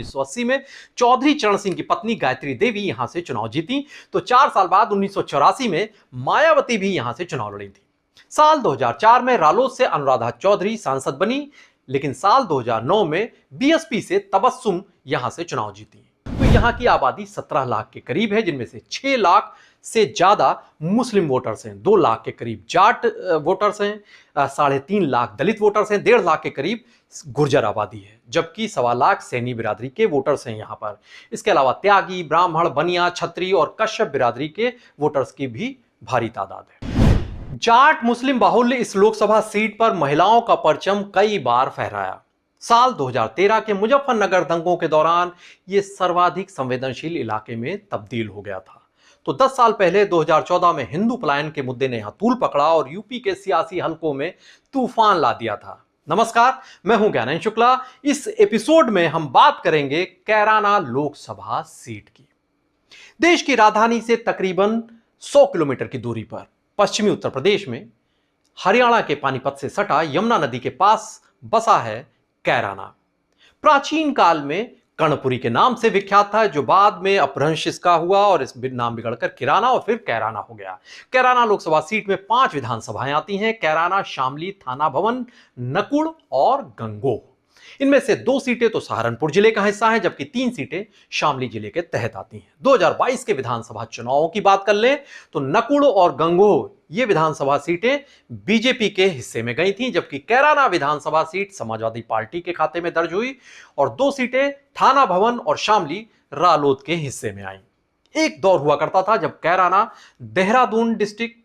1980 में चौधरी चरण सिंह की पत्नी गायत्री देवी यहां से चुनाव जीती, तो 4 साल बाद 1984 में मायावती भी यहां से चुनाव लड़ी थी। साल 2004 में रालोद से अनुराधा चौधरी सांसद बनी, लेकिन साल 2009 में बीएसपी से तबस्सुम यहां से चुनाव जीती। तो यहां की आबादी 17 लाख के करीब है, जिनमें से 6 लाख से ज्यादा मुस्लिम वोटर्स हैं, 2 लाख के करीब जाट वोटर्स हैं, 3.5 लाख दलित वोटर्स हैं, 1.5 लाख के करीब गुर्जर आबादी है, जबकि 1.25 लाख सैनी बिरादरी के वोटर्स हैं यहां पर। इसके अलावा त्यागी, ब्राह्मण, बनिया, छत्री और कश्यप बिरादरी के वोटर्स की भी भारी तादाद है। जाट मुस्लिम बाहुल्य इस लोकसभा सीट पर महिलाओं का परचम कई बार फहराया। साल 2013 के मुजफ्फरनगर दंगों के दौरान यह सर्वाधिक संवेदनशील इलाके में तब्दील हो गया था। तो 10 साल पहले 2014 में हिंदू पलायन के मुद्दे ने यहां तूल पकड़ा और यूपी के सियासी हलकों में तूफान ला दिया था। नमस्कार, मैं हूं ज्ञानेंद्र शुक्ला। इस एपिसोड में हम बात करेंगे कैराना लोकसभा सीट की। देश की राजधानी से तकरीबन 100 किलोमीटर की दूरी पर पश्चिमी उत्तर प्रदेश में हरियाणा के पानीपत से सटा यमुना नदी के पास बसा है कैराना। प्राचीन काल में कर्णपुरी के नाम से विख्यात था, जो बाद में अपभ्रंश इसका हुआ और इस नाम बिगड़कर किराना और फिर कैराना हो गया। कैराना लोकसभा सीट में 5 विधानसभाएं आती हैं: कैराना, शामली, थाना भवन, नकुड़ और गंगोह। इनमें से 2 सीटें तो सहारनपुर जिले का हिस्सा हैं, जबकि 3 सीटें शामली जिले के तहत आती हैं। 2022 के विधानसभा चुनावों की बात कर लें तो नकुड़ और गंगोह ये विधानसभा सीटें बीजेपी के हिस्से में गई थीं, जबकि कैराना विधानसभा सीट समाजवादी पार्टी के खाते में दर्ज हुई और 2 सीटें थाना भवन और शामली रालोद के हिस्से में आईं। एक दौर हुआ करता था जब कैराना देहरादून डिस्ट्रिक्ट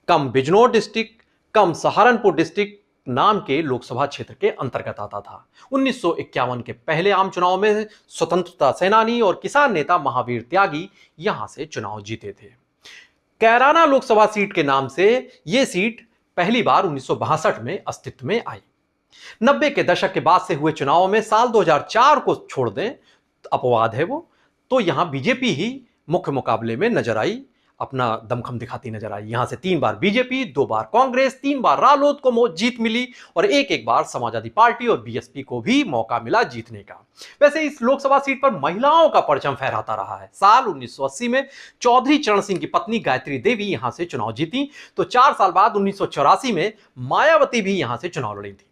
कम बिजनौर डिस्ट्रिक्ट कम सहारनपुर डिस्ट्रिक्ट नाम के लोकसभा क्षेत्र के अंतर्गत आता था। 1951 के पहले आम चुनाव में स्वतंत्रता सेनानी और किसान नेता महावीर त्यागी यहां से चुनाव जीते थे। कैराना लोकसभा सीट के नाम से यह सीट पहली बार 1962 में अस्तित्व में आई। 90 के दशक के बाद से हुए चुनावों में साल 2004 को छोड़ दें, अपवाद है वो, तो यहां बीजेपी ही मुख्य मुकाबले में नजर आई, अपना दमखम दिखाती नजर आई। यहां से 3 बार बीजेपी, 2 बार कांग्रेस, 3 बार रालोद को जीत मिली और एक बार समाजवादी पार्टी और बीएसपी को भी मौका मिला जीतने का। वैसे इस लोकसभा सीट पर महिलाओं का परचम फहराता रहा है। साल 1980 में चौधरी चरण सिंह की पत्नी गायत्री देवी यहां से चुनाव जीती, तो 4 साल बाद 1984 में मायावती भी यहां से चुनाव लड़ी थी।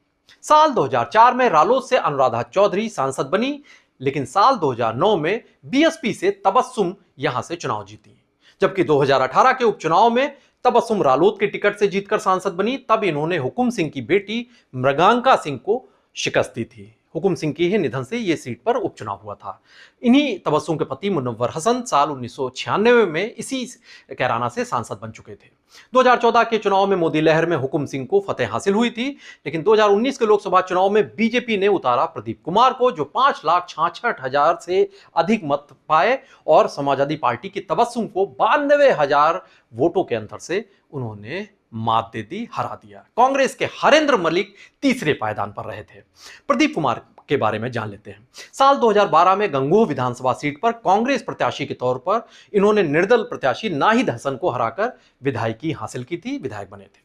साल 2004 में रालोद से अनुराधा चौधरी सांसद बनी, लेकिन साल 2009 में बीएसपी से तबस्सुम यहां से चुनाव जीती। जबकि 2018 के उपचुनाव में तबस्सुम रालोद के टिकट से जीतकर सांसद बनी, तब इन्होंने हुकुम सिंह की बेटी मृगांका सिंह को शिकस्त दी थी। हुकुम सिंह के ही निधन से यह सीट पर उपचुनाव हुआ था। इन्हीं तबस्सुम के पति मुनव्वर हसन साल 1996 में इसी कैराना से सांसद बन चुके थे। 2014 के चुनाव में मोदी लहर में हुकुम सिंह को फतेह हासिल हुई थी, लेकिन 2019 के लोकसभा चुनाव में बीजेपी ने उतारा प्रदीप कुमार को, जो 5,66,000 से अधिक मत पाए और समाजवादी पार्टी की तबस्सुम को 92,000 वोटों के अंतर से उन्होंने मात दे दी, हरा दिया। कांग्रेस के हरेंद्र मलिक तीसरे पायदान पर रहे थे। प्रदीप कुमार के बारे में जान लेते हैं। साल 2012 में गंगोह विधानसभा सीट पर कांग्रेस प्रत्याशी के तौर पर इन्होंने निर्दल प्रत्याशी नाहिद हसन को हराकर विधायकी हासिल की थी, विधायक बने थे।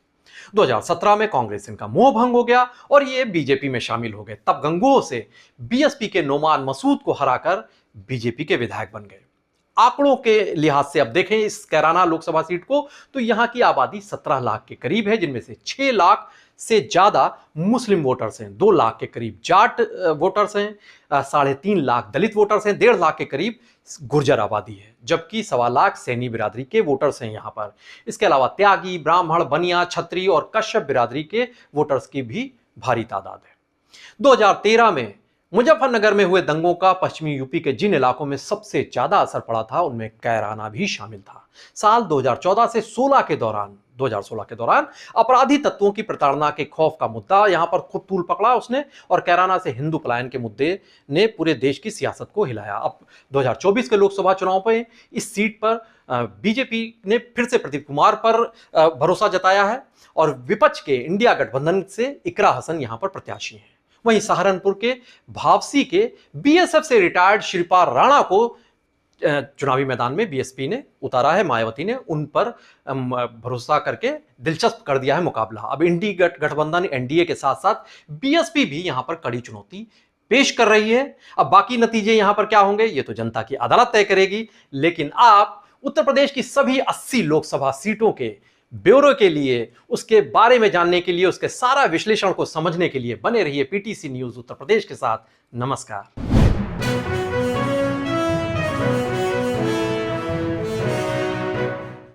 2017 में कांग्रेस इनका मोह भंग हो गया और ये बीजेपी में शामिल हो गए। तब गंगोह से बीएसपी के नोमान मसूद को हराकर बीजेपी के विधायक बन गए। आंकड़ों के लिहाज से अब देखें इस कैराना लोकसभा सीट को, तो यहां की आबादी 17 लाख के करीब है, जिनमें से 6 लाख से ज्यादा मुस्लिम वोटर्स हैं, 2 लाख के करीब जाट वोटर्स हैं, 3.5 लाख दलित वोटर्स हैं, 1.5 लाख के करीब गुर्जर आबादी है, जबकि 1.25 लाख सैनी बिरादरी के वोटर्स हैं यहां पर। इसके अलावा त्यागी, ब्राह्मण, बनिया, छत्री और कश्यप बिरादरी के वोटर्स की भी भारी तादाद है। 2013 में मुजफ्फरनगर में हुए दंगों का पश्चिमी यूपी के जिन इलाकों में सबसे ज्यादा असर पड़ा था, उनमें कैराना भी शामिल था। साल 2014 से 2016 के दौरान अपराधी तत्वों की प्रताड़ना के खौफ का मुद्दा यहां पर खुद तूल पकड़ा उसने, और कैराना से हिंदू पलायन के मुद्दे ने पूरे देश की सियासत को हिलाया। अब 2024 के लोकसभा चुनाव पर इस सीट पर बीजेपी ने फिर से प्रदीप कुमार पर भरोसा जताया है और विपक्ष के इंडिया गठबंधन से इकरा हसन यहां पर प्रत्याशी हैं। वहीं सहारनपुर के भावसी के बीएसएफ से रिटायर्ड श्रीपाल राणा को चुनावी मैदान में बीएसपी ने उतारा है। मायावती ने उन पर भरोसा करके दिलचस्प कर दिया है मुकाबला। अब इंडी गठबंधन एनडीए के साथ साथ बीएसपी भी यहां पर कड़ी चुनौती पेश कर रही है। अब बाकी नतीजे यहां पर क्या होंगे ये तो जनता की अदालत तय करेगी, लेकिन आप उत्तर प्रदेश की सभी 80 लोकसभा सीटों के ब्यूरो के लिए, उसके बारे में जानने के लिए, उसके सारा विश्लेषण को समझने के लिए बने रहिए पीटीसी न्यूज उत्तर प्रदेश के साथ। नमस्कार।